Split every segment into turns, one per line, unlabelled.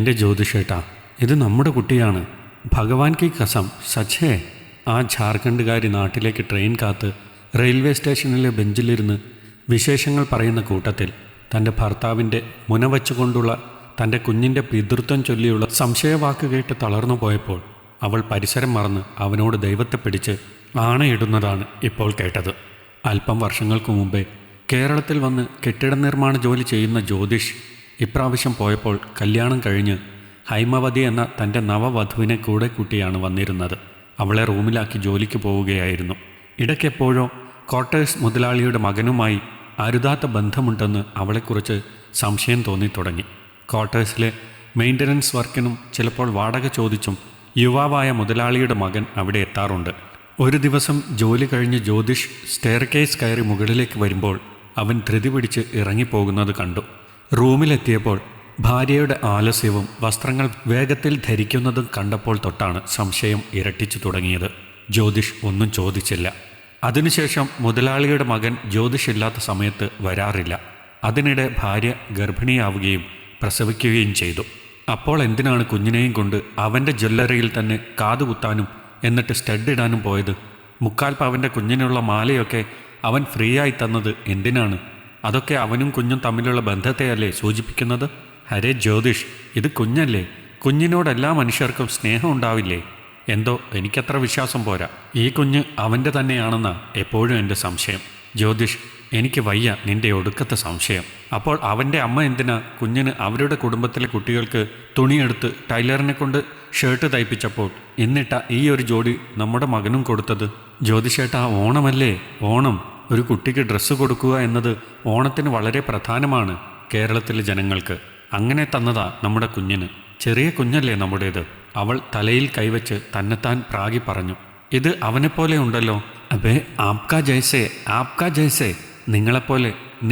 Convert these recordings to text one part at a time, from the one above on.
എൻ്റെ ജ്യോതിഷേട്ടാ, ഇത് നമ്മുടെ കുട്ടിയാണ്. ഭഗവാൻ കി കസം സച്ചേ. ആ ഝാർഖണ്ഡുകാരി നാട്ടിലേക്ക് ട്രെയിൻ കാത്ത് റെയിൽവേ സ്റ്റേഷനിലെ ബെഞ്ചിലിരുന്ന് വിശേഷങ്ങൾ പറയുന്ന കൂട്ടത്തിൽ തൻ്റെ ഭർത്താവിൻ്റെ മുനവച്ചുകൊണ്ടുള്ള തൻ്റെ കുഞ്ഞിൻ്റെ പിതൃത്വം ചൊല്ലിയുള്ള സംശയവാക്ക് കേട്ട് തളർന്നു പോയപ്പോൾ അവൾ പരിസരം മറന്ന് അവനോട് ദൈവത്തെ പിടിച്ച് ആണയിടുന്നതാണ് ഇപ്പോൾ കേട്ടത്. അല്പം വർഷങ്ങൾക്ക് മുമ്പേ കേരളത്തിൽ വന്ന് കെട്ടിട നിർമ്മാണ ജോലി ചെയ്യുന്ന ജ്യോതിഷ് ഇപ്രാവശ്യം പോയപ്പോൾ കല്യാണം കഴിഞ്ഞ് ഹൈമവതി എന്ന തൻ്റെ നവവധുവിനെ കൂടെ കൂട്ടിയാണ് വന്നിരുന്നത്. അവളെ റൂമിലാക്കി ജോലിക്ക് പോവുകയായിരുന്നു. ഇടയ്ക്കെപ്പോഴോ ക്വാർട്ടേഴ്സ് മുതലാളിയുടെ മകനുമായി അരുതാത്ത ബന്ധമുണ്ടെന്ന് അവളെക്കുറിച്ച് സംശയം തോന്നിത്തുടങ്ങി. ക്വാർട്ടേഴ്സിലെ മെയിൻ്റനൻസ് വർക്കിനും ചിലപ്പോൾ വാടക ചോദിച്ചും യുവാവായ മുതലാളിയുടെ മകൻ അവിടെ എത്താറുണ്ട്. ഒരു ദിവസം ജോലി കഴിഞ്ഞ് ജ്യോതിഷ് സ്റ്റെയർകേസ് കയറി മുകളിലേക്ക് വരുമ്പോൾ അവൻ ധൃതി പിടിച്ച് ഇറങ്ങിപ്പോകുന്നത് കണ്ടു. റൂമിലെത്തിയപ്പോൾ ഭാര്യയുടെ ആലസ്യവും വസ്ത്രങ്ങൾ വേഗത്തിൽ ധരിക്കുന്നതും കണ്ടപ്പോൾ തൊട്ടാണ് സംശയം ഇരട്ടിച്ചു തുടങ്ങിയത്. ജ്യോതിഷ് ഒന്നും ചോദിച്ചില്ല. അതിനുശേഷം മുതലാളിയുടെ മകൻ ജ്യോതിഷ് ഇല്ലാത്ത സമയത്ത് വരാറില്ല. അതിനിടെ ഭാര്യ ഗർഭിണിയാവുകയും പ്രസവിക്കുകയും ചെയ്തു. അപ്പോൾ എന്തിനാണ് കുഞ്ഞിനെയും കൊണ്ട് അവൻ്റെ ജ്വല്ലറിയിൽ തന്നെ കാതുകുത്താനും എന്നിട്ട് സ്റ്റഡ് ഇടാനും പോയത്? 3/4 പവൻ്റെ കുഞ്ഞിനുള്ള മാലയൊക്കെ അവൻ ഫ്രീ ആയി തന്നത് എന്തിനാണ്? അതൊക്കെ അവനും കുഞ്ഞും തമ്മിലുള്ള ബന്ധത്തെയല്ലേ സൂചിപ്പിക്കുന്നത്? ഹരേ ജ്യോതിഷ്, ഇത് കുഞ്ഞല്ലേ. കുഞ്ഞിനോടെല്ലാ മനുഷ്യർക്കും സ്നേഹം ഉണ്ടാവില്ലേ? എന്തോ എനിക്കത്ര വിശ്വാസം പോരാ. ഈ കുഞ്ഞ് അവൻ്റെ തന്നെയാണെന്നാ എപ്പോഴും എൻ്റെ സംശയം. ജ്യോതിഷ്, എനിക്ക് വയ്യ നിൻ്റെ ഒടുക്കത്തെ സംശയം. അപ്പോൾ അവൻ്റെ അമ്മ എന്തിനാ കുഞ്ഞിന് അവരുടെ കുടുംബത്തിലെ കുട്ടികൾക്ക് തുണിയെടുത്ത് ടൈലറിനെ കൊണ്ട് ഷർട്ട് തയ്പ്പിച്ചപ്പോൾ എന്നിട്ട ഈ ഒരു ജോഡി നമ്മുടെ മകനും കൊടുത്തത്? ജ്യോതിഷേട്ടാ, ഓണമല്ലേ, ഓണം. ഒരു കുട്ടിക്ക് ഡ്രസ്സ് കൊടുക്കുക എന്നത് ഓണത്തിന് വളരെ പ്രധാനമാണ് കേരളത്തിലെ ജനങ്ങൾക്ക്. അങ്ങനെ തന്നതാ നമ്മുടെ കുഞ്ഞിന്. ചെറിയ കുഞ്ഞല്ലേ നമ്മുടേത്. അവൾ തലയിൽ കൈവച്ച് തന്നെത്താൻ പ്രാഗി പറഞ്ഞു. ഇത് അവനെപ്പോലെ ഉണ്ടല്ലോ. അബേ ആപ്കാ ജൈസേ, ആപ്കാ ജൈസേ.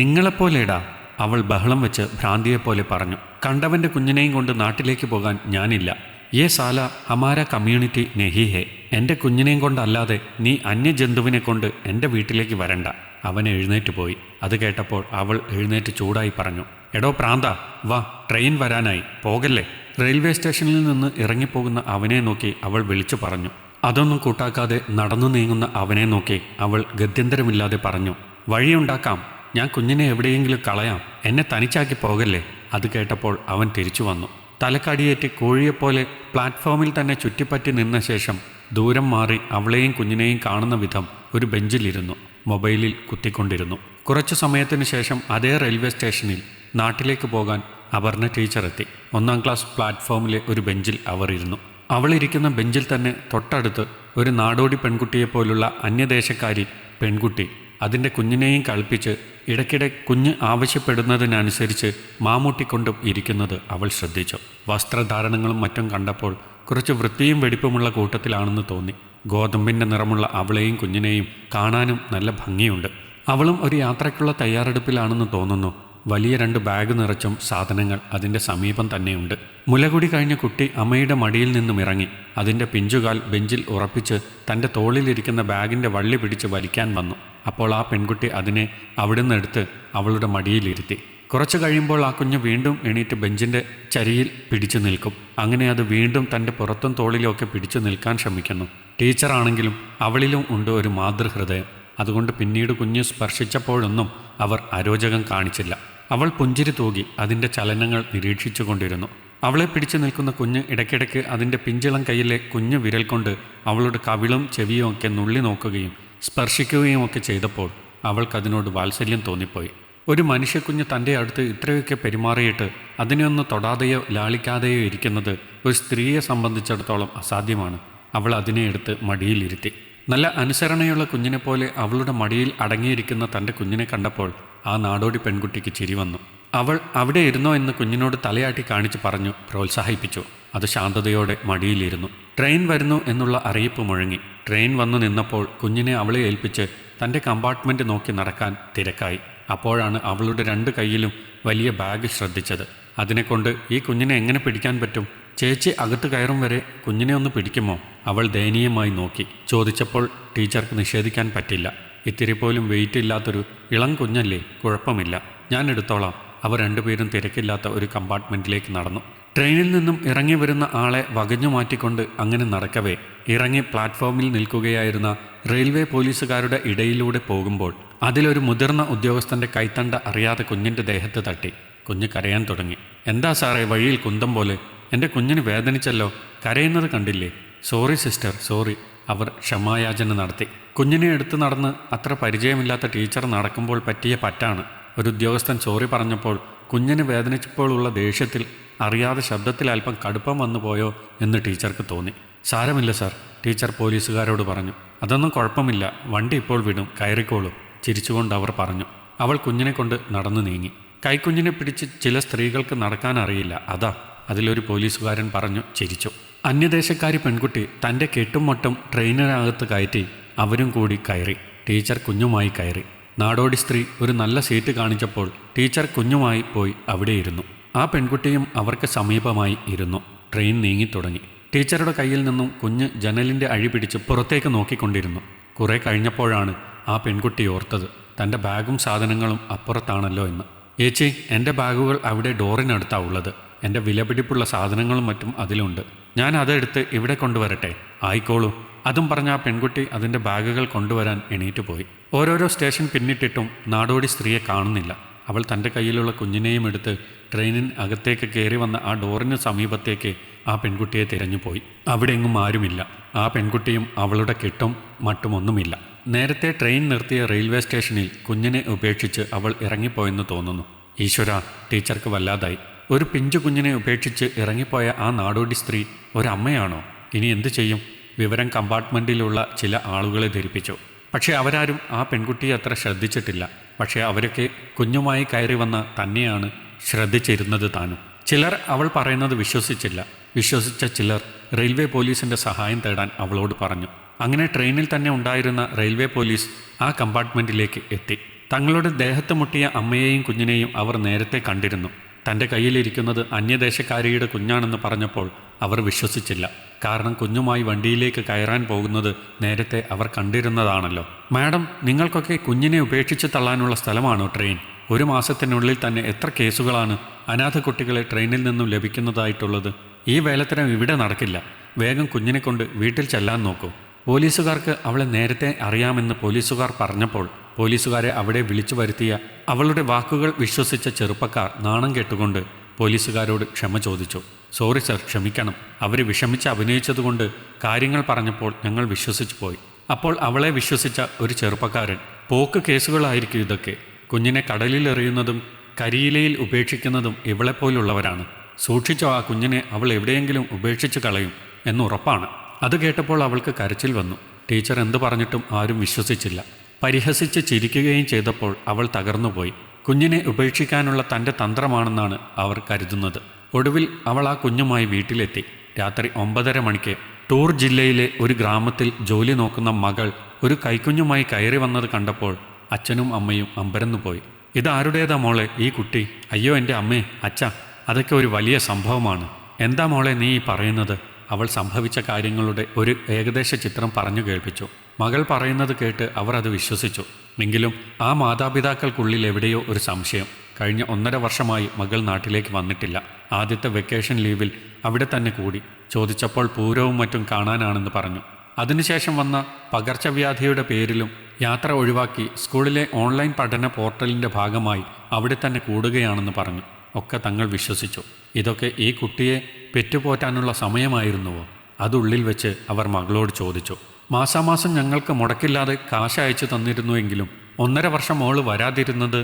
നിങ്ങളെപ്പോലെടാ. അവൾ ബഹളം വെച്ച് ഭ്രാന്തിയെപ്പോലെ പറഞ്ഞു. കണ്ടവൻ്റെ കുഞ്ഞിനെയും കൊണ്ട് നാട്ടിലേക്ക് പോകാൻ ഞാനില്ല. യേ സാല ഹമാര കമ്മ്യൂണിറ്റി നെഹി ഹേ. എൻ്റെ കുഞ്ഞിനെയും കൊണ്ടല്ലാതെ നീ അന്യജന്തുവിനെ കൊണ്ട് എൻ്റെ വീട്ടിലേക്ക് വരണ്ട. അവൻ എഴുന്നേറ്റ് പോയി. അത് കേട്ടപ്പോൾ അവൾ എഴുന്നേറ്റ് ചൂടായി പറഞ്ഞു, എടോ പ്രാന്ത, വാ, ട്രെയിൻ വരാനായി, പോകല്ലേ. റെയിൽവേ സ്റ്റേഷനിൽ നിന്ന് ഇറങ്ങിപ്പോകുന്ന അവനെ നോക്കി അവൾ വിളിച്ചു പറഞ്ഞു. അതൊന്നും കൂട്ടാക്കാതെ നടന്നു നീങ്ങുന്ന അവനെ നോക്കി അവൾ ഗത്യന്തരമില്ലാതെ പറഞ്ഞു, വഴിയുണ്ടാക്കാം. ഞാൻ കുഞ്ഞിനെ എവിടെയെങ്കിലും കളയാം. എന്നെ തനിച്ചാക്കി പോകല്ലേ. അത് കേട്ടപ്പോൾ അവൻ തിരിച്ചു വന്നു. തലക്കടിയേറ്റ് കോഴിയെപ്പോലെ പ്ലാറ്റ്ഫോമിൽ തന്നെ ചുറ്റിപ്പറ്റി നിന്ന ശേഷം ദൂരം മാറി അവളെയും കുഞ്ഞിനെയും കാണുന്ന വിധം ഒരു ബെഞ്ചിലിരുന്നു. മൊബൈലിൽ കുത്തിക്കൊണ്ടിരുന്നു. കുറച്ചു സമയത്തിന് ശേഷം അതേ റെയിൽവേ സ്റ്റേഷനിൽ നാട്ടിലേക്ക് പോകാൻ അപർണ ടീച്ചർ എത്തി. 1-ാം ക്ലാസ് പ്ലാറ്റ്ഫോമിലെ ഒരു ബെഞ്ചിൽ അവർ ഇരുന്നു. അവളിരിക്കുന്ന ബെഞ്ചിൽ തന്നെ തൊട്ടടുത്ത് ഒരു നാടോടി പെൺകുട്ടിയെപ്പോലുള്ള അന്യദേശക്കാരി പെൺകുട്ടി അതിൻ്റെ കുഞ്ഞിനെയും കളിപ്പിച്ച് ഇടയ്ക്കിടെ കുഞ്ഞ് ആവശ്യപ്പെടുന്നതിനനുസരിച്ച് മാമൂട്ടിക്കൊണ്ടും ഇരിക്കുന്നത് അവൾ ശ്രദ്ധിച്ചു. വസ്ത്രധാരണങ്ങളും മറ്റും കണ്ടപ്പോൾ കുറച്ച് വൃത്തിയും വെടിപ്പുമുള്ള കൂട്ടത്തിലാണെന്ന് തോന്നി. ഗോതമ്പിൻ്റെ നിറമുള്ള അവളെയും കുഞ്ഞിനെയും കാണാനും നല്ല ഭംഗിയുണ്ട്. അവളും ഒരു യാത്രയ്ക്കുള്ള തയ്യാറെടുപ്പിലാണെന്ന് തോന്നുന്നു. വലിയ 2 ബാഗ് നിറച്ചും സാധനങ്ങൾ അതിൻ്റെ സമീപം തന്നെയുണ്ട്. മുലകുടി കഴിഞ്ഞ കുട്ടി അമ്മയുടെ മടിയിൽ നിന്നും ഇറങ്ങി അതിൻ്റെ പിഞ്ചുകാൽ ബെഞ്ചിൽ ഉറപ്പിച്ച് തൻ്റെ തോളിലിരിക്കുന്ന ബാഗിൻ്റെ വള്ളി പിടിച്ച് വലിക്കാൻ വന്നു. അപ്പോൾ ആ പെൺകുട്ടി അതിനെ അവിടുന്ന് എടുത്ത് അവളുടെ മടിയിലിരുത്തി. കുറച്ച് കഴിയുമ്പോൾ ആ കുഞ്ഞ് വീണ്ടും എണീറ്റ് ബെഞ്ചിൻ്റെ ചരിയിൽ പിടിച്ചു നിൽക്കും. അങ്ങനെ അത് വീണ്ടും തൻ്റെ പുറത്തും തോളിലൊക്കെ പിടിച്ചു നിൽക്കാൻ ശ്രമിക്കുന്നു. ടീച്ചറാണെങ്കിലും അവളിലും ഉണ്ട് ഒരു മാതൃഹൃദയം. അതുകൊണ്ട് പിന്നീട് കുഞ്ഞ് സ്പർശിച്ചപ്പോഴൊന്നും അവർ അരോചകം കാണിച്ചില്ല. അവൾ പുഞ്ചിരി തൂകി അതിൻ്റെ ചലനങ്ങൾ നിരീക്ഷിച്ചു കൊണ്ടിരുന്നു. അവളെ പിടിച്ചു നിൽക്കുന്ന കുഞ്ഞ് ഇടയ്ക്കിടയ്ക്ക് അതിൻ്റെ പിഞ്ചിളം കയ്യിലെ കുഞ്ഞു വിരൽ കൊണ്ട് അവളുടെ കവിളും ചെവിയും ഒക്കെ നുള്ളി നോക്കുകയും സ്പർശിക്കുകയും ഒക്കെ ചെയ്തപ്പോൾ അവൾക്കതിനോട് വാത്സല്യം തോന്നിപ്പോയി. ഒരു മനുഷ്യക്കുഞ്ഞ് തൻ്റെ അടുത്ത് ഇത്രയൊക്കെ പെരുമാറിയിട്ട് അതിനെയൊന്ന് തൊടാതെയോ ലാളിക്കാതെയോ ഇരിക്കുന്നത് ഒരു സ്ത്രീയെ സംബന്ധിച്ചിടത്തോളം അസാധ്യമാണ്. അവൾ അതിനെ എടുത്ത് മടിയിലിരുത്തി. നല്ല അനുസരണയുള്ള കുഞ്ഞിനെ പോലെ അവളുടെ മടിയിൽ അടങ്ങിയിരിക്കുന്ന തൻ്റെ കുഞ്ഞിനെ കണ്ടപ്പോൾ ആ നാടോടി പെൺകുട്ടിക്ക് ചിരി വന്നു. അവൾ അവിടെ ഇരുന്നോ എന്ന് കുഞ്ഞിനോട് തലയാട്ടി കാണിച്ച് പറഞ്ഞു പ്രോത്സാഹിപ്പിച്ചു. അത് ശാന്തതയോടെ മടിയിലിരുന്നു. ട്രെയിൻ വരുന്നു എന്നുള്ള അറിയിപ്പ് മുഴങ്ങി. ട്രെയിൻ വന്നു നിന്നപ്പോൾ കുഞ്ഞിനെ അവളെ ഏൽപ്പിച്ച് തൻ്റെ കമ്പാർട്ട്മെൻറ്റ് നോക്കി നടക്കാൻ തിരക്കായി. അപ്പോഴാണ് അവളുടെ 2 കൈയിലും വലിയ ബാഗ് ശ്രദ്ധിച്ചത്. അതിനെക്കൊണ്ട് ഈ കുഞ്ഞിനെ എങ്ങനെ പിടിക്കാൻ പറ്റും? ചേച്ചി അകത്ത് കയറും വരെ കുഞ്ഞിനെ ഒന്ന് പിടിക്കുമോ? അവൾ ദയനീയമായി നോക്കി. ചോദിച്ചപ്പോൾ ടീച്ചർക്ക് നിഷേധിക്കാൻ പറ്റില്ല. ഇത്തിരി പോലും വെയിറ്റ് ഇല്ലാത്തൊരു ഇളം കുഞ്ഞല്ലേ, കുഴപ്പമില്ല, ഞാൻ എടുത്തോളാം. അവർ 2 പേരും തിരക്കില്ലാത്ത ഒരു കമ്പാർട്ട്മെൻറ്റിലേക്ക് നടന്നു. ട്രെയിനിൽ നിന്നും ഇറങ്ങി വരുന്ന ആളെ വകഞ്ഞു മാറ്റിക്കൊണ്ട് അങ്ങനെ നടക്കവേ ഇറങ്ങി പ്ലാറ്റ്ഫോമിൽ നിൽക്കുകയായിരുന്ന റെയിൽവേ പോലീസുകാരുടെ ഇടയിലൂടെ പോകുമ്പോൾ അതിലൊരു മുതിർന്ന ഉദ്യോഗസ്ഥൻ്റെ കൈത്തണ്ട അറിയാതെ കുഞ്ഞിൻ്റെ ദേഹത്ത് തട്ടി. കുഞ്ഞ് കരയാൻ തുടങ്ങി. എന്താ സാറേ വഴിയിൽ കുന്തം പോലെ? എൻ്റെ കുഞ്ഞിന് വേദനിച്ചല്ലോ, കരയുന്നത് കണ്ടില്ലേ? Sorry sister, sorry. അവർ ക്ഷമായാചന നടത്തി. കുഞ്ഞിനെ എടുത്തു നടന്ന് അത്ര പരിചയമില്ലാത്ത ടീച്ചർ നടക്കുമ്പോൾ പറ്റിയ പറ്റാണ്. ഒരു ഉദ്യോഗസ്ഥൻ സോറി പറഞ്ഞപ്പോൾ കുഞ്ഞിന് വേദനിച്ചപ്പോഴുള്ള ദേഷ്യത്തിൽ അറിയാതെ ശബ്ദത്തിൽ അല്പം കടുപ്പം വന്നു പോയോ എന്ന് ടീച്ചർക്ക് തോന്നി. സാരമില്ല സാർ, ടീച്ചർ പോലീസുകാരോട് പറഞ്ഞു. അതൊന്നും കുഴപ്പമില്ല, വണ്ടി ഇപ്പോൾ വിടും, കയറിക്കോളൂ, ചിരിച്ചുകൊണ്ട് അവർ പറഞ്ഞു. അവൾ കുഞ്ഞിനെ കൊണ്ട് നടന്നു നീങ്ങി. കൈക്കുഞ്ഞിനെ പിടിച്ച് ചില സ്ത്രീകൾക്ക് നടക്കാൻ അറിയില്ല, അതാ, അതിലൊരു പോലീസുകാരൻ പറഞ്ഞു ചിരിച്ചു. അന്യദേശക്കാരി പെൺകുട്ടി തൻ്റെ കെട്ടും മൊട്ടും ട്രെയിനിനകത്ത് കയറ്റി അവരും കൂടി കയറി. ടീച്ചർ കുഞ്ഞുമായി കയറി. നാടോടി സ്ത്രീ ഒരു നല്ല സീറ്റ് കാണിച്ചപ്പോൾ ടീച്ചർ കുഞ്ഞുമായി പോയി അവിടെ ഇരുന്നു. ആ പെൺകുട്ടിയും അവർക്ക് സമീപമായി ഇരുന്നു. ട്രെയിൻ നീങ്ങിത്തുടങ്ങി. ടീച്ചറുടെ കയ്യിൽ നിന്നും കുഞ്ഞ് ജനലിൻ്റെ അഴി പിടിച്ച് പുറത്തേക്ക് നോക്കിക്കൊണ്ടിരുന്നു. കുറേ കഴിഞ്ഞപ്പോഴാണ് ആ പെൺകുട്ടി ഓർത്തത് തൻ്റെ ബാഗും സാധനങ്ങളും അപ്പുറത്താണല്ലോ എന്ന്. ഏച്ചി, എൻ്റെ ബാഗുകൾ അവിടെ ഡോറിനടുത്താണ് ഉള്ളത്. എൻ്റെ വിലപിടിപ്പുള്ള സാധനങ്ങളും മറ്റും അതിലുണ്ട്. ഞാൻ അതെടുത്ത് ഇവിടെ കൊണ്ടുവരട്ടെ? ആയിക്കോളൂ. അതും പറഞ്ഞ ആ പെൺകുട്ടി അതിൻ്റെ ബാഗുകൾ കൊണ്ടുവരാൻ എണീറ്റ് പോയി. ഓരോരോ സ്റ്റേഷൻ പിന്നിട്ടിട്ടും നാടോടി സ്ത്രീയെ കാണുന്നില്ല. അവൾ തൻ്റെ കയ്യിലുള്ള കുഞ്ഞിനെയും എടുത്ത് ട്രെയിനിന് അകത്തേക്ക് കയറി വന്ന ആ ഡോറിന് സമീപത്തേക്ക് ആ പെൺകുട്ടിയെ തിരഞ്ഞുപോയി. അവിടെ എങ്ങും ആരുമില്ല. ആ പെൺകുട്ടിയും അവളുടെ കെട്ടും മറ്റുമൊന്നുമില്ല. നേരത്തെ ട്രെയിൻ നിർത്തിയ റെയിൽവേ സ്റ്റേഷനിൽ കുഞ്ഞിനെ ഉപേക്ഷിച്ച് അവൾ ഇറങ്ങിപ്പോയെന്ന് തോന്നുന്നു. ഈശ്വര, ടീച്ചർക്ക് വല്ലാതായി. ഒരു പിഞ്ചു കുഞ്ഞിനെ ഉപേക്ഷിച്ച് ഇറങ്ങിപ്പോയ ആ നാടോടി സ്ത്രീ ഒരമ്മയാണോ? ഇനി എന്തു ചെയ്യും? വിവരം കമ്പാർട്ട്മെൻറ്റിലുള്ള ചില ആളുകളെ ധരിപ്പിച്ചു. പക്ഷേ അവരാരും ആ പെൺകുട്ടിയെ അത്ര ശ്രദ്ധിച്ചിട്ടില്ല. പക്ഷേ അവരൊക്കെ കുഞ്ഞുമായി കയറി വന്ന തന്നെയാണ് ശ്രദ്ധിച്ചിരുന്നത് താനും. ചിലർ അവൾ പറയുന്നത് വിശ്വസിച്ചില്ല. വിശ്വസിച്ച ചിലർ റെയിൽവേ പോലീസിൻ്റെ സഹായം തേടാൻ അവളോട് പറഞ്ഞു. അങ്ങനെ ട്രെയിനിൽ തന്നെ ഉണ്ടായിരുന്ന റെയിൽവേ പോലീസ് ആ കമ്പാർട്ട്മെൻറ്റിലേക്ക് എത്തി. തങ്ങളുടെ ദേഹത്ത് മുട്ടിയ അമ്മയെയും കുഞ്ഞിനെയും അവർ നേരത്തെ കണ്ടിരുന്നു. തൻ്റെ കയ്യിലിരിക്കുന്നത് അന്യദേശക്കാരിയുടെ കുഞ്ഞാണെന്ന് പറഞ്ഞപ്പോൾ അവർ വിശ്വസിച്ചില്ല. കാരണം കുഞ്ഞുമായി വണ്ടിയിലേക്ക് കയറാൻ പോകുന്നത് നേരത്തെ അവർ കണ്ടിരുന്നതാണല്ലോ. മാഡം, നിങ്ങൾക്കൊക്കെ കുഞ്ഞിനെ ഉപേക്ഷിച്ച് തള്ളാനുള്ള സ്ഥലമാണോ ട്രെയിൻ? 1 മാസത്തിനുള്ളിൽ തന്നെ എത്ര കേസുകളാണ് അനാഥ കുട്ടികളെ ട്രെയിനിൽ നിന്നും ലഭിക്കുന്നതായിട്ടുള്ളത്? ഈ വേലത്തരം ഇവിടെ നടക്കില്ല. വേഗം കുഞ്ഞിനെ കൊണ്ട് വീട്ടിൽ ചെല്ലാൻ നോക്കൂ. പോലീസുകാർക്ക് അവളെ നേരത്തെ അറിയാമെന്ന് പോലീസുകാർ പറഞ്ഞപ്പോൾ പോലീസുകാരെ അവിടെ വിളിച്ചു വരുത്തിയ അവളുടെ വാക്കുകൾ വിശ്വസിച്ച ചെറുപ്പക്കാർ നാണം കെട്ടുകൊണ്ട് പോലീസുകാരോട് ക്ഷമ ചോദിച്ചു. സോറി സർ, ക്ഷമിക്കണം. അവർ വിഷമിച്ച് അഭിനയിച്ചതുകൊണ്ട് കാര്യങ്ങൾ പറഞ്ഞപ്പോൾ ഞങ്ങൾ വിശ്വസിച്ചു പോയി. അപ്പോൾ അവളെ വിശ്വസിച്ച ഒരു ചെറുപ്പക്കാരൻ, പോക്ക് കേസുകളായിരിക്കും ഇതൊക്കെ. കുഞ്ഞിനെ കടലിൽ എറിയുന്നതും കരിയിലയിൽ ഉപേക്ഷിക്കുന്നതും ഇവളെപ്പോലുള്ളവരാണ്. സൂക്ഷിച്ചോ, ആ കുഞ്ഞിനെ അവൾ എവിടെയെങ്കിലും ഉപേക്ഷിച്ച് കളയും എന്നുറപ്പാണ്. അത് കേട്ടപ്പോൾ അവൾക്ക് കരച്ചിൽ വന്നു. ടീച്ചർ എന്തു പറഞ്ഞിട്ടും ആരും വിശ്വസിച്ചില്ല. പരിഹസിച്ച് ചിരിക്കുകയും ചെയ്തപ്പോൾ അവൾ തകർന്നുപോയി. കുഞ്ഞിനെ ഉപേക്ഷിക്കാനുള്ള തൻ്റെ തന്ത്രമാണെന്നാണ് അവർ കരുതുന്നത്. ഒടുവിൽ അവൾ ആ കുഞ്ഞുമായി വീട്ടിലെത്തി. രാത്രി 9:30 മണിക്ക് ടൂർ ജില്ലയിലെ ഒരു ഗ്രാമത്തിൽ ജോലി നോക്കുന്ന മകൾ ഒരു കൈക്കുഞ്ഞുമായി കയറി വന്നത് കണ്ടപ്പോൾ അച്ഛനും അമ്മയും അമ്പരന്നുപോയി. ഇതാരുടേതാ മോളെ ഈ കുട്ടി? അയ്യോ എൻ്റെ അമ്മേ, അച്ഛ, അതൊക്കെ ഒരു വലിയ സംഭവമാണ്. എന്താ മോളെ നീ ഈ പറയുന്നത്? അവൾ സംഭവിച്ച കാര്യങ്ങളുടെ ഒരു ഏകദേശ ചിത്രം പറഞ്ഞു കേൾപ്പിച്ചു. മകൾ പറയുന്നത് കേട്ട് അവർ അത് വിശ്വസിച്ചു. എങ്കിലും ആ മാതാപിതാക്കൾക്കുള്ളിൽ എവിടെയോ ഒരു സംശയം. കഴിഞ്ഞ 1.5 വർഷമായി മകൾ നാട്ടിലേക്ക് വന്നിട്ടില്ല. ആദ്യത്തെ വെക്കേഷൻ ലീവിൽ അവിടെ തന്നെ കൂടി. ചോദിച്ചപ്പോൾ പൂരവും മറ്റും കാണാനാണെന്ന് പറഞ്ഞു. അതിനുശേഷം വന്ന പകർച്ചവ്യാധിയുടെ പേരിലും യാത്ര ഒഴിവാക്കി സ്കൂളിലെ ഓൺലൈൻ പഠന പോർട്ടലിൻ്റെ ഭാഗമായി അവിടെ തന്നെ കൂടുകയാണെന്ന് പറഞ്ഞു. ഒക്കെ തങ്ങൾ വിശ്വസിച്ചു. ഇതൊക്കെ ഈ കുട്ടിയെ പെറ്റുപോറ്റാനുള്ള സമയമായിരുന്നുവോ? അതുള്ളിൽ വെച്ച് അവർ മകളോട് ചോദിച്ചു. മാസാമാസം ഞങ്ങൾക്ക് മുടക്കില്ലാതെ കാശ് അയച്ചു തന്നിരുന്നുവെങ്കിലും 1.5 വർഷം മോള് വരാതിരുന്നത്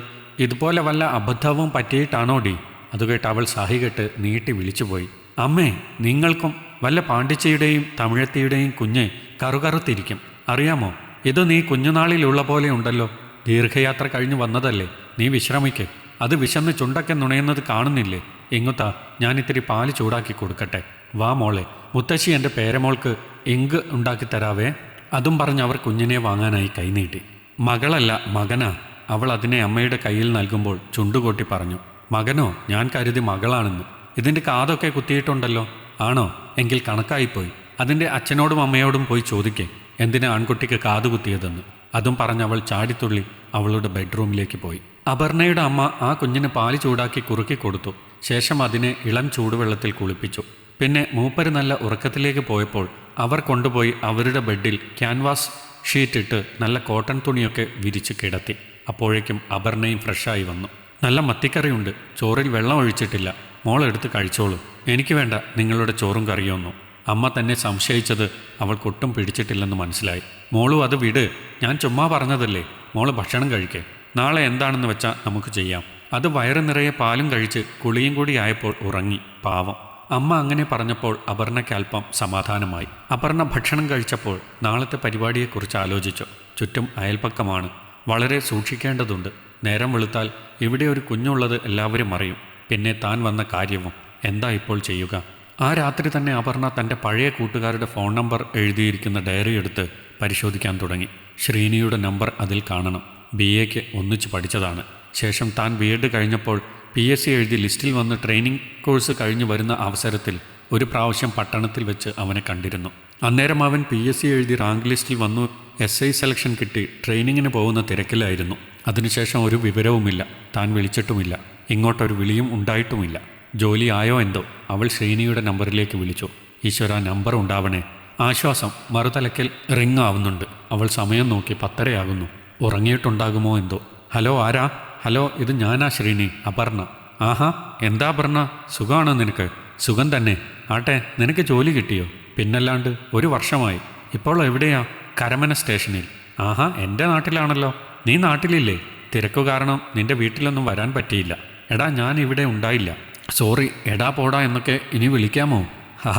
ഇതുപോലെ വല്ല അബദ്ധവും പറ്റിയിട്ടാണോ ഡി? അതുകേട്ട് അവൾ സഹികെട്ട് നീട്ടി വിളിച്ചുപോയി. അമ്മേ, നിങ്ങൾക്കും വല്ല പാണ്ഡിച്ചയുടെയും തമിഴത്തിയുടെയും കുഞ്ഞ് കറുകറുത്തിരിക്കും, അറിയാമോ? ഇത് നീ കുഞ്ഞുനാളിലുള്ള പോലെ ഉണ്ടല്ലോ. ദീർഘയാത്ര കഴിഞ്ഞു വന്നതല്ലേ, നീ വിശ്രമിക്ക്. അത് വിശന്ന് ചുണ്ടൊക്കെ നുണയുന്നത് കാണുന്നില്ലേ? എങ്ങുത്താ, ഞാനിത്തിരി പാല് ചൂടാക്കി കൊടുക്കട്ടെ. വാ മോളെ, മുത്തശ്ശി എൻ്റെ പേരമോൾക്ക് എങ്ക് ഉണ്ടാക്കിത്തരാവേ. അതും പറഞ്ഞ് അവർ കുഞ്ഞിനെ വാങ്ങാനായി കൈനീട്ടി. മകളല്ല, മകനാ. അവൾ അതിനെ അമ്മയുടെ കയ്യിൽ നൽകുമ്പോൾ ചുണ്ടുകൊട്ടി പറഞ്ഞു. മകനോ? ഞാൻ കരുതി മകളാണെന്ന്. ഇതിൻ്റെ കാതൊക്കെ കുത്തിയിട്ടുണ്ടല്ലോ. ആണോ? എങ്കിൽ കണക്കായിപ്പോയി. അതിൻ്റെ അച്ഛനോടും അമ്മയോടും പോയി ചോദിക്കേ എന്തിനാ ആൺകുട്ടിക്ക് കാതു കുത്തിയതെന്ന്. അതും പറഞ്ഞ് അവൾ ചാടിത്തുള്ളി അവളുടെ ബെഡ്റൂമിലേക്ക് പോയി. അപർണയുടെ അമ്മ ആ കുഞ്ഞിന് പാല് ചൂടാക്കി കുറുക്കി കൊടുത്തു. ശേഷം അതിനെ ഇളം ചൂടുവെള്ളത്തിൽ കുളിപ്പിച്ചു. പിന്നെ മൂപ്പര് നല്ല ഉറക്കത്തിലേക്ക് പോയപ്പോൾ അവർ കൊണ്ടുപോയി അവരുടെ ബെഡിൽ ക്യാൻവാസ് ഷീറ്റിട്ട് നല്ല കോട്ടൺ തുണിയൊക്കെ വിരിച്ച് കിടത്തി. അപ്പോഴേക്കും അപർണയും ഫ്രഷായി വന്നു. നല്ല മത്തിക്കറിയുണ്ട്, ചോറിൽ വെള്ളം ഒഴിച്ചിട്ടില്ല, മോളെടുത്ത് കഴിച്ചോളൂ. എനിക്ക് വേണ്ട നിങ്ങളുടെ ചോറും കറിയൊന്നും. അമ്മ തന്നെ സംശയിച്ചത് അവൾക്കൊട്ടും പിടിച്ചിട്ടില്ലെന്ന് മനസ്സിലായി. മോളും അത് വിട്, ഞാൻ ചുമ്മാ പറഞ്ഞതല്ലേ, മോള് ഭക്ഷണം കഴിക്കേ, നാളെ എന്താണെന്ന് വെച്ചാൽ നമുക്ക് ചെയ്യാം. അത് വയറ് നിറയെ പാലും കഴിച്ച് കുളിയും കൂടി ആയപ്പോൾ ഉറങ്ങി. പാവം. അമ്മ അങ്ങനെ പറഞ്ഞപ്പോൾ അപർണയ്ക്ക് അല്പം സമാധാനമായി. അപർണ ഭക്ഷണം കഴിച്ചപ്പോൾ നാളത്തെ പരിപാടിയെക്കുറിച്ച് ആലോചിച്ചു. ചുറ്റും അയൽപ്പക്കമാണ്, വളരെ സൂക്ഷിക്കേണ്ടതുണ്ട്. നേരം വെളുത്താൽ ഇവിടെ ഒരു കുഞ്ഞുള്ളത് എല്ലാവരും അറിയും. പിന്നെ താൻ വന്ന കാര്യവും എന്താ ഇപ്പോൾ ചെയ്യുക? ആ രാത്രി തന്നെ അപർണ തൻ്റെ പഴയ കൂട്ടുകാരുടെ ഫോൺ നമ്പർ എഴുതിയിരിക്കുന്ന ഡയറി എടുത്ത് പരിശോധിക്കാൻ തുടങ്ങി. ശ്രീനിയുടെ നമ്പർ അതിൽ കാണണം. BA ഒന്നിച്ച് പഠിച്ചതാണ്. ശേഷം താൻ B.Ed കഴിഞ്ഞപ്പോൾ PSC എഴുതി ലിസ്റ്റിൽ വന്ന് ട്രെയിനിങ് കോഴ്സ് കഴിഞ്ഞ് വരുന്ന അവസരത്തിൽ ഒരു പ്രാവശ്യം പട്ടണത്തിൽ വെച്ച് അവനെ കണ്ടിരുന്നു. അന്നേരം അവൻ PSC എഴുതി റാങ്ക് ലിസ്റ്റിൽ വന്നു. SI സെലക്ഷൻ കിട്ടി ട്രെയിനിങ്ങിന് പോകുന്ന തിരക്കിലായിരുന്നു. അതിനുശേഷം ഒരു വിവരവുമില്ല, താൻ വിളിച്ചിട്ടുമില്ല, ഇങ്ങോട്ടൊരു വിളിയും ഉണ്ടായിട്ടുമില്ല. ജോലി ആയോ എന്തോ? അവൾ ശ്രീനിയുടെ നമ്പറിലേക്ക് വിളിച്ചു. ഈശ്വര, നമ്പർ ഉണ്ടാവണേ. ആശ്വാസം. മറുതലക്കൽ റിങ് ആവുന്നുണ്ട്. അവൾ സമയം നോക്കി 10:30 ഉറങ്ങിയിട്ടുണ്ടാകുമോ എന്തോ. ഹലോ, ആരാ? ഹലോ, ഇത് ഞാനാ ശ്രീനി, അപർണ. ആഹാ, എന്താ അപർണ, സുഖമാണോ നിനക്ക്? സുഖം തന്നെ. ആട്ടെ, നിനക്ക് ജോലി കിട്ടിയോ? പിന്നല്ലാണ്ട്, 1 വർഷമായി. ഇപ്പോൾ എവിടെയാ? കരമന സ്റ്റേഷനിൽ. ആഹാ, എൻ്റെ നാട്ടിലാണല്ലോ. നീ നാട്ടിലില്ലേ? തിരക്കു കാരണം നിൻ്റെ വീട്ടിലൊന്നും വരാൻ പറ്റിയില്ല. എടാ, ഞാൻ ഇവിടെ ഉണ്ടായില്ല. സോറി. എടാ പോടാ എന്നൊക്കെ ഇനി വിളിക്കാമോ? ഹാ,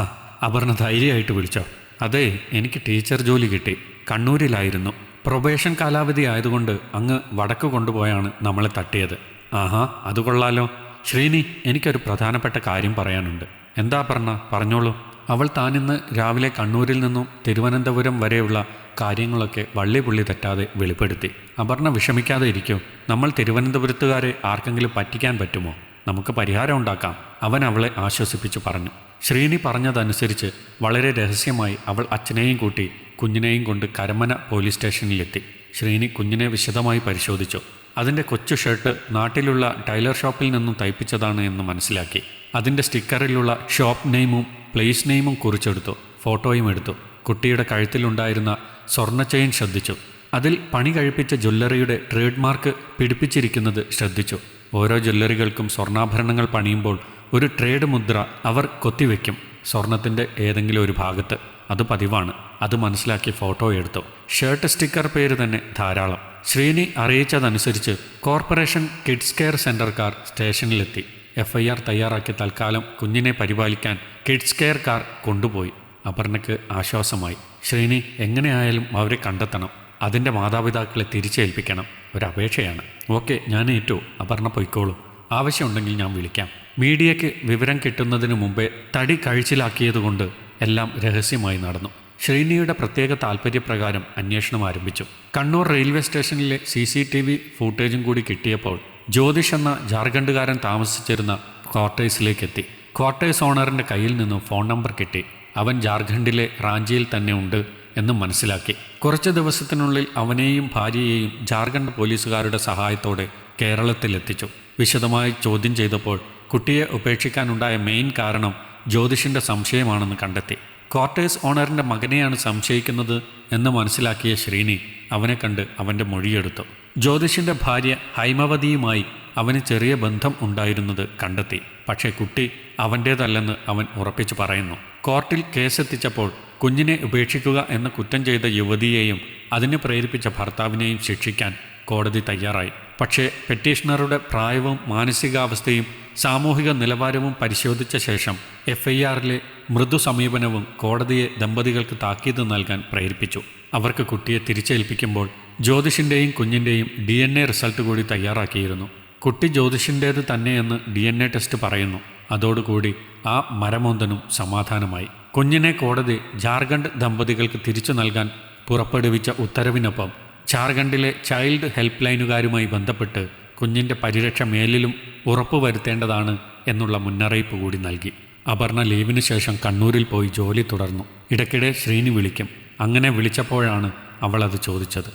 അപർണ ധൈര്യമായിട്ട് വിളിച്ചോ. അതെ, എനിക്ക് ടീച്ചർ ജോലി കിട്ടി. കണ്ണൂരിലായിരുന്നു. പ്രൊബേഷൻ കാലാവധി ആയതുകൊണ്ട് അങ്ങ് വടക്ക് കൊണ്ടുപോയാണ് നമ്മളെ തട്ടിയത്. ആഹാ, അത് കൊള്ളാലോ. ശ്രീനി, എനിക്കൊരു പ്രധാനപ്പെട്ട കാര്യം പറയാനുണ്ട്. എന്താ അപർണ, പറഞ്ഞോളൂ. അവൾ താനിന്ന് രാവിലെ കണ്ണൂരിൽ നിന്നും തിരുവനന്തപുരം വരെയുള്ള കാര്യങ്ങളൊക്കെ വള്ളിപുള്ളി തെറ്റാതെ വെളിപ്പെടുത്തി. അപർണ വിഷമിക്കാതെ ഇരിക്കൂ. നമ്മൾ തിരുവനന്തപുരത്തുകാരെ ആർക്കെങ്കിലും പറ്റിക്കാൻ പറ്റുമോ? നമുക്ക് പരിഹാരം ഉണ്ടാക്കാം, അവൻ അവളെ ആശ്വസിപ്പിച്ചു പറഞ്ഞു. ശ്രീനി പറഞ്ഞതനുസരിച്ച് വളരെ രഹസ്യമായി അവൾ അച്ഛനെയും കൂട്ടി കുഞ്ഞിനെയും കൊണ്ട് കരമന പോലീസ് സ്റ്റേഷനിലെത്തി. ശ്രീനി കുഞ്ഞിനെ വിശദമായി പരിശോധിച്ചു. അതിൻ്റെ കൊച്ചു ഷർട്ട് നാട്ടിലുള്ള ടൈലർ ഷോപ്പിൽ നിന്നും തയ്പ്പിച്ചതാണ് എന്ന് മനസ്സിലാക്കി. അതിൻ്റെ സ്റ്റിക്കറിലുള്ള ഷോപ്പ് നെയിമും പ്ലേസ് നെയിമും കുറിച്ചെടുത്തു. ഫോട്ടോയും എടുത്തു. കുട്ടിയുടെ കഴുത്തിലുണ്ടായിരുന്ന സ്വർണ്ണ ചെയിൻ ശ്രദ്ധിച്ചു. അതിൽ പണി കഴിപ്പിച്ച ജ്വല്ലറിയുടെ ട്രേഡ് മാർക്ക് പിടിപ്പിച്ചിരിക്കുന്നത് ശ്രദ്ധിച്ചു. ഓരോ ജ്വല്ലറികൾക്കും സ്വർണ്ണാഭരണങ്ങൾ പണിയുമ്പോൾ ഒരു ട്രേഡ് മുദ്ര അവർ കൊത്തിവെക്കും സ്വർണത്തിൻ്റെ ഏതെങ്കിലും ഒരു ഭാഗത്ത്. അത് പതിവാണ്. അത് മനസ്സിലാക്കി ഫോട്ടോ എടുത്തു. ഷർട്ട് സ്റ്റിക്കർ പേര് തന്നെ ധാരാളം. ശ്രീനി അറിയിച്ചതനുസരിച്ച് കോർപ്പറേഷൻ കിഡ്സ് കെയർ സെൻ്റർക്കാർ സ്റ്റേഷനിലെത്തി. FIR തയ്യാറാക്കി തൽക്കാലം കുഞ്ഞിനെ പരിപാലിക്കാൻ കിഡ്സ് കെയർ കാർ കൊണ്ടുപോയി. അപർണയ്ക്ക് ആശ്വാസമായി. ശ്രീനി, എങ്ങനെയായാലും അവരെ കണ്ടെത്തണം. അതിൻ്റെ മാതാപിതാക്കളെ തിരിച്ചേൽപ്പിക്കണം. ഒരപേക്ഷയാണ്. ഓക്കെ, ഞാൻ ഏറ്റു. അപർണ പൊയ്ക്കോളൂ. ആവശ്യമുണ്ടെങ്കിൽ ഞാൻ വിളിക്കാം. മീഡിയയ്ക്ക് വിവരം കിട്ടുന്നതിന് മുമ്പേ തടി കഴിച്ചിലാക്കിയതുകൊണ്ട് എല്ലാം രഹസ്യമായി നടന്നു. ശ്രീനിയുടെ പ്രത്യേക താൽപ്പര്യപ്രകാരം അന്വേഷണം ആരംഭിച്ചു. കണ്ണൂർ റെയിൽവേ സ്റ്റേഷനിലെ CCTV ഫൂട്ടേജും കൂടി കിട്ടിയപ്പോൾ ജ്യോതിഷ് എന്ന ജാർഖണ്ഡുകാരൻ താമസിച്ചിരുന്ന ക്വാർട്ടേഴ്സിലേക്കെത്തി. ക്വാർട്ടേഴ്സ് ഓണറിൻ്റെ കയ്യിൽ നിന്നും ഫോൺ നമ്പർ കിട്ടി. അവൻ ജാർഖണ്ഡിലെ റാഞ്ചിയിൽ തന്നെ ഉണ്ട് എന്നും മനസ്സിലാക്കി. കുറച്ച് ദിവസത്തിനുള്ളിൽ അവനെയും ഭാര്യയെയും ജാർഖണ്ഡ് പോലീസുകാരുടെ സഹായത്തോടെ കേരളത്തിലെത്തിച്ചു. വിശദമായി ചോദ്യം ചെയ്തപ്പോൾ കുട്ടിയെ ഉപേക്ഷിക്കാനുണ്ടായ മെയിൻ കാരണം ജ്യോതിഷിൻ്റെ സംശയമാണെന്ന് കണ്ടെത്തി. ക്വാർട്ടേഴ്സ് ഓണറിൻ്റെ മകനെയാണ് സംശയിക്കുന്നത് എന്ന് മനസ്സിലാക്കിയ ശ്രീനി അവനെ കണ്ട് അവൻ്റെ മൊഴിയെടുത്തു. ജ്യോതിഷിൻ്റെ ഭാര്യ ഹൈമവതിയുമായി അവന് ചെറിയ ബന്ധം ഉണ്ടായിരുന്നത് കണ്ടെത്തി. പക്ഷേ കുട്ടി അവൻ്റേതല്ലെന്ന് അവൻ ഉറപ്പിച്ചു പറയുന്നു. കോർട്ടിൽ കേസെത്തിച്ചപ്പോൾ കുഞ്ഞിനെ ഉപേക്ഷിക്കുക എന്ന കുറ്റം ചെയ്ത യുവതിയെയും അതിനെ പ്രേരിപ്പിച്ച ഭർത്താവിനെയും ശിക്ഷിക്കാൻ കോടതി തയ്യാറായി. പക്ഷേ പെറ്റീഷണറുടെ പ്രായവും മാനസികാവസ്ഥയും സാമൂഹിക നിലവാരവും പരിശോധിച്ച ശേഷം FIRലെ മൃദു സമീപനവും കോടതിയെ ദമ്പതികൾക്ക് താക്കീത് നൽകാൻ പ്രേരിപ്പിച്ചു. അവർക്ക് കുട്ടിയെ തിരിച്ചേൽപ്പിക്കുമ്പോൾ ജ്യോതിഷിൻ്റെയും കുഞ്ഞിൻ്റെയും DNA റിസൾട്ട് കൂടി തയ്യാറാക്കിയിരുന്നു. കുട്ടി ജ്യോതിഷിൻ്റേത് തന്നെയെന്ന് DNA ടെസ്റ്റ് പറയുന്നു. അതോടുകൂടി ആ മരമോന്തനും സമാധാനമായി. കുഞ്ഞിനെ കോടതി ജാർഖണ്ഡ് ദമ്പതികൾക്ക് തിരിച്ചു നൽകാൻ പുറപ്പെടുവിച്ച ഉത്തരവിനൊപ്പം ജാർഖണ്ഡിലെ ചൈൽഡ് ഹെൽപ്പ് ലൈനുകാരുമായി ബന്ധപ്പെട്ട് കുഞ്ഞിൻ്റെ പരിരക്ഷ മേലിലും ഉറപ്പുവരുത്തേണ്ടതാണ് എന്നുള്ള മുന്നറിയിപ്പ് കൂടി നൽകി. അപർണ ലീവിന് ശേഷം കണ്ണൂരിൽ പോയി ജോലി തുടർന്നു. ഇടയ്ക്കിടെ ശ്രീനി വിളിക്കും. അങ്ങനെ വിളിച്ചപ്പോഴാണ് അവൾ അത് ചോദിച്ചത്.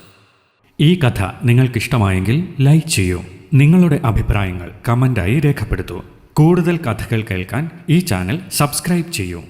ഈ കഥ നിങ്ങൾക്കിഷ്ടമായെങ്കിൽ ലൈക്ക് ചെയ്യൂ. നിങ്ങളുടെ അഭിപ്രായങ്ങൾ കമൻ്റായി രേഖപ്പെടുത്തൂ. കൂടുതൽ കഥകൾ കേൾക്കാൻ ഈ ചാനൽ സബ്സ്ക്രൈബ് ചെയ്യൂ.